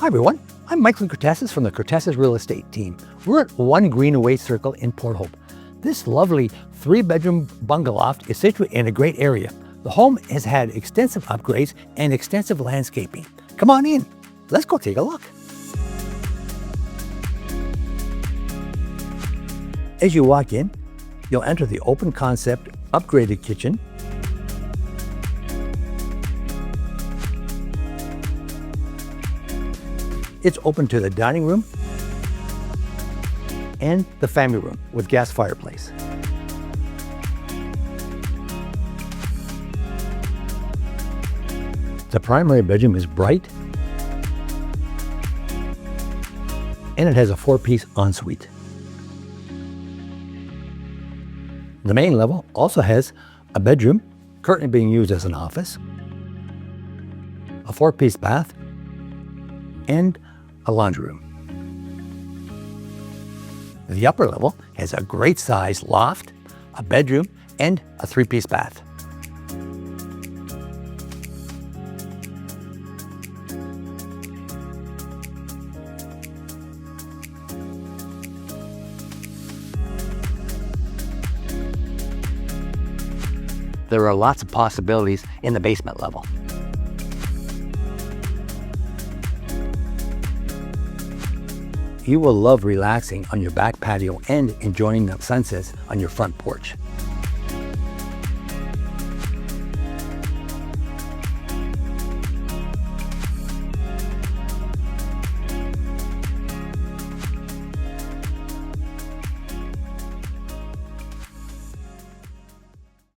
Hi everyone, I'm Michael Cortesis from the Cortesis Real Estate team. We're at 1 Greenaway Circle in Port Hope. This lovely 3-bedroom bungalow is situated in a great area. The home has had extensive upgrades and extensive landscaping. Come on in, let's go take a look. As you walk in, you'll enter the open concept upgraded kitchen. It's open to the dining room and the family room with gas fireplace. The primary bedroom is bright and it has a 4-piece ensuite. The main level also has a bedroom, currently being used as an office, a 4-piece bath, and a laundry room. The upper level has a great sized loft, a bedroom, and a 3-piece bath. There are lots of possibilities in the basement level. You will love relaxing on your back patio and enjoying the sunsets on your front porch.